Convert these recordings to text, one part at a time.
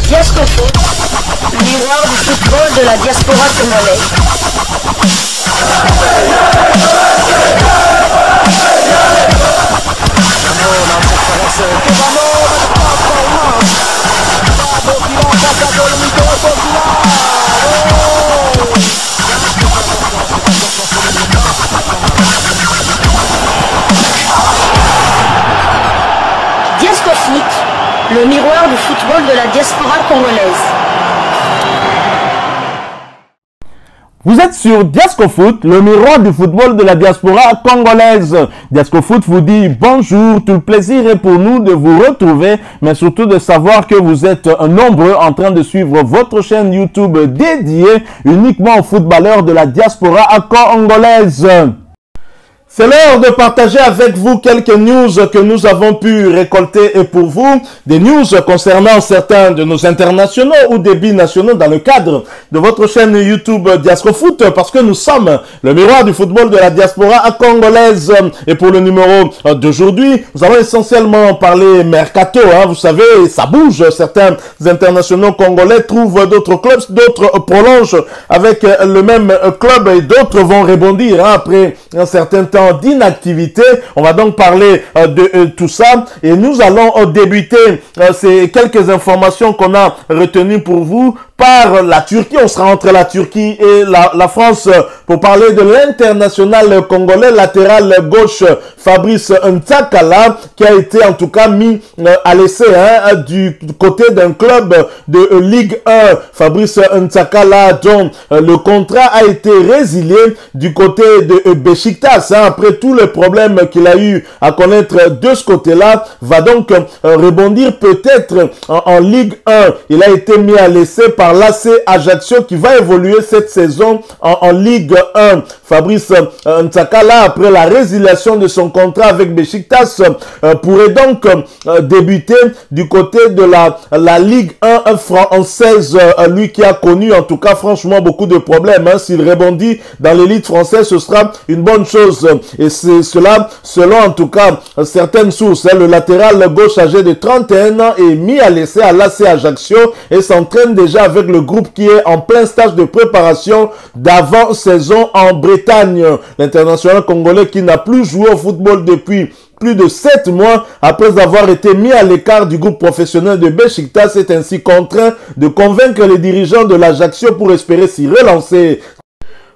Diasco Foot, miroir du football de la diaspora congolaise. Diasco Foot, le miroir du football de la diaspora congolaise. Vous êtes sur Diasco Foot, le miroir du football de la diaspora congolaise. Diasco Foot vous dit bonjour, tout le plaisir est pour nous de vous retrouver, mais surtout de savoir que vous êtes nombreux en train de suivre votre chaîne YouTube dédiée uniquement aux footballeurs de la diaspora congolaise. C'est l'heure de partager avec vous quelques news que nous avons pu récolter et pour vous, des news concernant certains de nos internationaux ou des binationaux dans le cadre de votre chaîne YouTube Diasco Foot, parce que nous sommes le miroir du football de la diaspora congolaise. Et pour le numéro d'aujourd'hui, nous allons essentiellement parler mercato. Vous savez, ça bouge. Certains internationaux congolais trouvent d'autres clubs, d'autres prolongent avec le même club et d'autres vont rebondir après un certain temps d'inactivité. On va donc parler de tout ça et nous allons débuter ces quelques informations qu'on a retenues pour vous par la Turquie. On sera entre la Turquie et la France pour parler de l'international congolais latéral gauche Fabrice Ntakala, qui a été en tout cas mis à l'essai du côté d'un club de Ligue 1. Fabrice Ntakala, dont le contrat a été résilié du côté de Beşiktaş, après tous les problèmes qu'il a eu à connaître de ce côté-là, va donc rebondir peut-être en Ligue 1. Il a été mis à l'essai par l'AC Ajaccio qui va évoluer cette saison en Ligue 1. Fabrice Ntakala, après la résiliation de son contrat avec Beşiktaş, pourrait donc débuter du côté de la Ligue 1 française. Lui qui a connu en tout cas franchement beaucoup de problèmes. S'il rebondit dans l'élite française, ce sera une bonne chose. Et c'est cela, selon en tout cas certaines sources. Le latéral gauche âgé de 31 ans est mis à l'essai à l'AC Ajaccio et s'entraîne déjà avec le groupe qui est en plein stage de préparation d'avant-saison en Bretagne. L'international congolais qui n'a plus joué au football depuis plus de 7 mois après avoir été mis à l'écart du groupe professionnel de Beşiktaş est ainsi contraint de convaincre les dirigeants de l'Ajaccio pour espérer s'y relancer.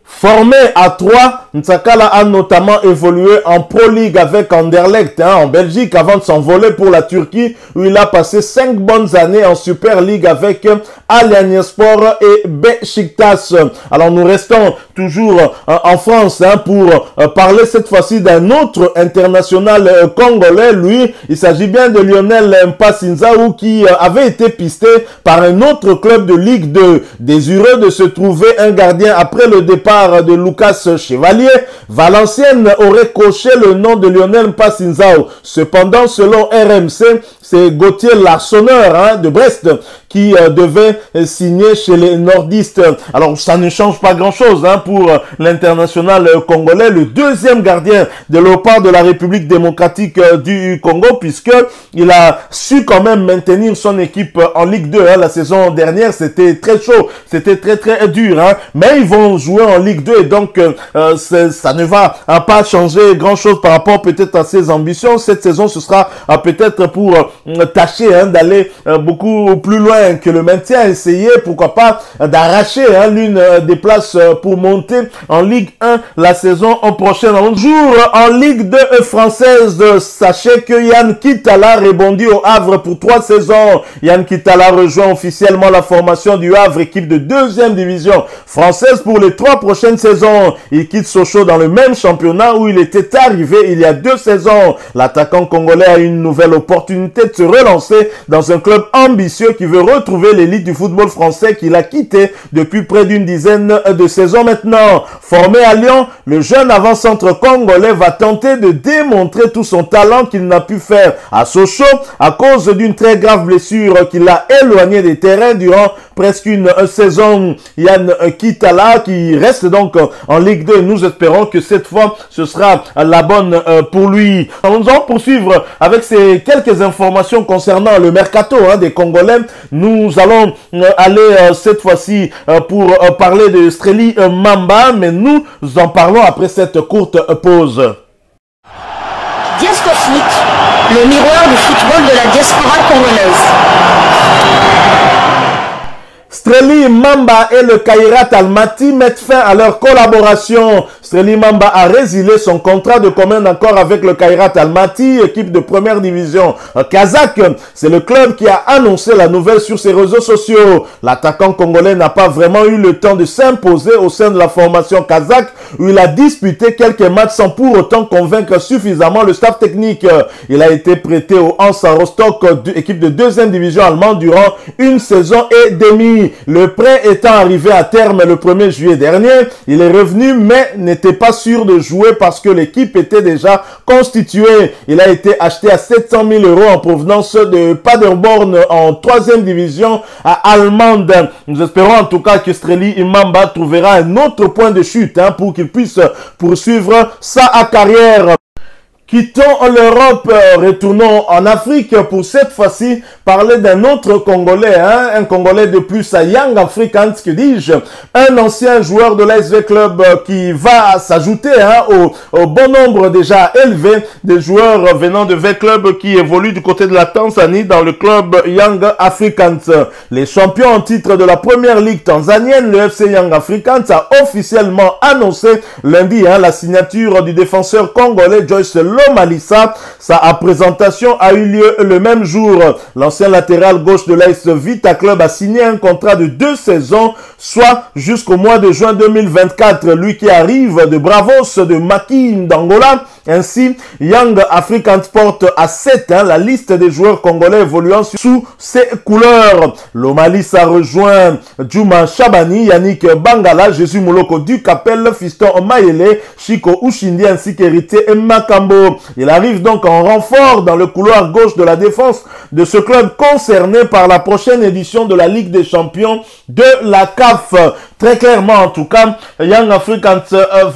Formé à 3, Ntakala a notamment évolué en Pro League avec Anderlecht en Belgique avant de s'envoler pour la Turquie où il a passé 5 bonnes années en Super League avec Alanyaspor et Beşiktaş. Alors nous restons toujours en France pour parler cette fois-ci d'un autre international congolais. Lui, il s'agit bien de Lionel Mpassinzaou qui avait été pisté par un autre club de Ligue 2. Désireux de se trouver un gardien après le départ de Lucas Chevalier, Valenciennes aurait coché le nom de Lionel Mpassinzaou. Cependant, selon RMC, c'est Gauthier Larsonneur de Brest qui devait signer chez les nordistes. Alors, ça ne change pas grand-chose pour l'international congolais, le deuxième gardien de Léopard de la République démocratique du Congo, puisque il a su quand même maintenir son équipe en Ligue 2. La saison dernière, c'était très chaud, c'était très dur. Mais ils vont jouer en Ligue 2 et donc ça ne va pas changer grand-chose par rapport peut-être à ses ambitions. Cette saison, ce sera peut-être pour tâcher d'aller beaucoup plus loin que le maintien, essayer pourquoi pas d'arracher l'une des places pour monter en Ligue 1 la saison prochaine. Jour en Ligue 2 française, sachez que Yann Kitala rebondit au Havre pour 3 saisons. Yann Kitala rejoint officiellement la formation du Havre, équipe de 2e division française pour les 3 prochaines saisons. Il quitte Sochaux dans le même championnat où il était arrivé il y a 2 saisons. L'attaquant congolais a une nouvelle opportunité de se relancer dans un club ambitieux qui veut retrouver l'élite du football français qu'il a quitté depuis près d'une dizaine de saisons maintenant. Formé à Lyon, le jeune avant-centre congolais va tenter de démontrer tout son talent qu'il n'a pu faire à Sochaux à cause d'une très grave blessure qui l'a éloigné des terrains durant presque une saison. Yann Kitala qui reste donc en Ligue 2. Nous espérons que cette fois, ce sera la bonne pour lui. Nous allons poursuivre avec ces quelques informations concernant le mercato des Congolais. Nous allons aller cette fois-ci pour parler de Streli Mamba, mais nous en parlons après cette courte pause. Diasco Foot, le miroir du football de la diaspora congolaise. Streli Mamba et le Kairat Almaty mettent fin à leur collaboration. Streli Mamba a résilié son contrat de commun accord avec le Kairat Almaty, équipe de première division kazakh. C'est le club qui a annoncé la nouvelle sur ses réseaux sociaux. L'attaquant congolais n'a pas vraiment eu le temps de s'imposer au sein de la formation kazakh, où il a disputé quelques matchs sans pour autant convaincre suffisamment le staff technique. Il a été prêté au Hansa Rostock, équipe de deuxième division allemande, durant une saison et demie. Le prêt étant arrivé à terme le 1er juillet dernier, il est revenu mais n'était pas sûr de jouer parce que l'équipe était déjà constituée. Il a été acheté à 700 000 € en provenance de Paderborn en 3e division allemande. Nous espérons en tout cas que Streli Mamba trouvera un autre point de chute pour qu'il puisse poursuivre sa carrière. Quittons l'Europe, retournons en Afrique pour cette fois-ci parler d'un autre Congolais, un Congolais de plus à Young Africans, que dis-je, un ancien joueur de l'ASV Club qui va s'ajouter au bon nombre déjà élevé des joueurs venant de V-Club qui évoluent du côté de la Tanzanie dans le club Young Africans. Les champions en titre de la première ligue tanzanienne, le FC Young Africans, a officiellement annoncé lundi la signature du défenseur congolais Joyce Lomalisa. Sa présentation a eu lieu le même jour. L'ancien latéral gauche de l'AS Vita Club a signé un contrat de 2 saisons, soit jusqu'au mois de juin 2024. Lui qui arrive de Bravos de Maki d'Angola. Ainsi, Young Africans porte à 7 la liste des joueurs congolais évoluant sous ses couleurs. Lomalisa rejoint Djuma Chabani, Yannick Bangala, Jésus Mouloko Dukapel, Fiston Mayele, Chico Ushindi ainsi qu'Héritier Makambo. Il arrive donc en renfort dans le couloir gauche de la défense de ce club concerné par la prochaine édition de la Ligue des Champions de la CAF. Très clairement, en tout cas, Young Africans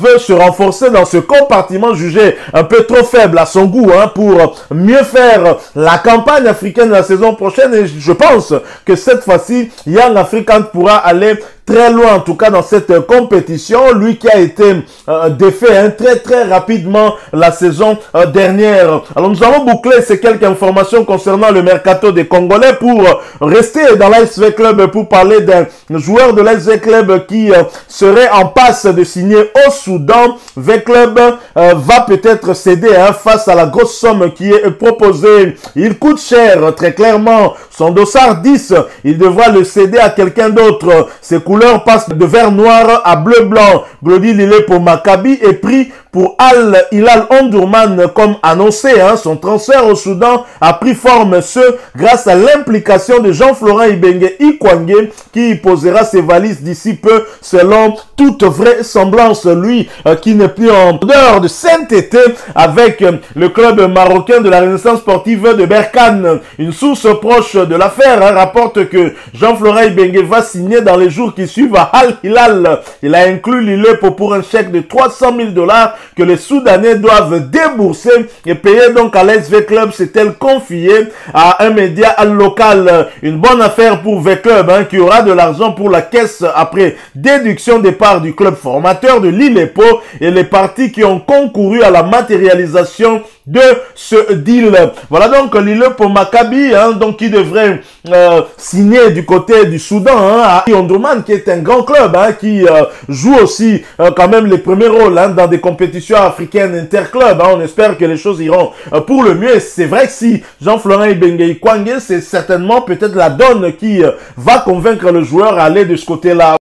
veut se renforcer dans ce compartiment jugé un peu trop faible à son goût pour mieux faire la campagne africaine de la saison prochaine. Et je pense que cette fois-ci, Young Africans pourra aller très loin, en tout cas dans cette compétition. Lui qui a été défait très rapidement la saison dernière. Alors nous allons boucler ces quelques informations concernant le mercato des Congolais pour rester dans l'ASV Club, pour parler d'un joueur de l'ASV Club qui serait en passe de signer au Soudan. V-Club va peut-être céder face à la grosse somme qui est proposée. Il coûte cher, très clairement. Son dossard 10, il devra le céder à quelqu'un d'autre. Ses couleurs passent de vert noir à bleu blanc. Glody Lilé pour Maccabi est pris pour Al Hilal Omdurman comme annoncé. Son transfert au Soudan a pris forme grâce à l'implication de Jean-Florent Ibenge Ikwangé qui posera ses valises d'ici peu selon toute vraisemblance. Lui qui n'est plus en dehors de Saint-Été avec le club marocain de la Renaissance sportive de Berkane. Une source proche de l'affaire rapporte que Jean-Florent Ibenge va signer dans les jours qui suivent à Al Hilal. Il a inclus Lille pour un chèque de 300 000 $ que les Soudanais doivent débourser et payer donc à l'SV Club, s'est-elle confiée à un média local. Une bonne affaire pour V-Club qui aura de l'argent pour la caisse après déduction des parts du club formateur de Lille-Epo et les parties qui ont concouru à la matérialisation de ce deal. Voilà donc Lille pour Maccabi, donc qui devrait signer du côté du Soudan à Omdurman, qui est un grand club qui joue aussi quand même les premiers rôles dans des compétitions africaines interclubs. On espère que les choses iront pour le mieux. C'est vrai que si Jean-Florent Ibenge Ikwangé, c'est certainement peut-être la donne qui va convaincre le joueur à aller de ce côté-là.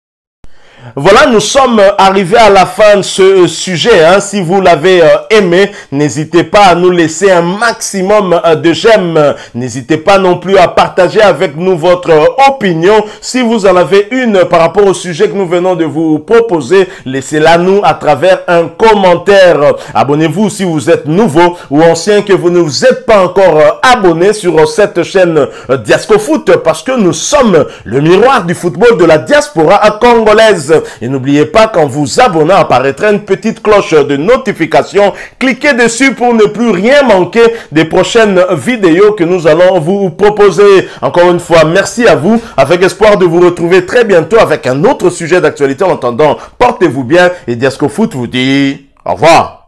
Voilà, nous sommes arrivés à la fin de ce sujet. Hein. Si vous l'avez aimé, n'hésitez pas à nous laisser un maximum de j'aime. N'hésitez pas non plus à partager avec nous votre opinion. Si vous en avez une par rapport au sujet que nous venons de vous proposer, laissez-la nous à travers un commentaire. Abonnez-vous si vous êtes nouveau ou ancien que vous ne vous êtes pas encore abonné sur cette chaîne Diascofoot, parce que nous sommes le miroir du football de la diaspora congolaise. Et n'oubliez pas qu'en vous abonnant apparaîtra une petite cloche de notification. Cliquez dessus pour ne plus rien manquer des prochaines vidéos que nous allons vous proposer. Encore une fois, merci à vous, avec espoir de vous retrouver très bientôt avec un autre sujet d'actualité. En attendant, portez-vous bien et Diascofoot vous dit au revoir.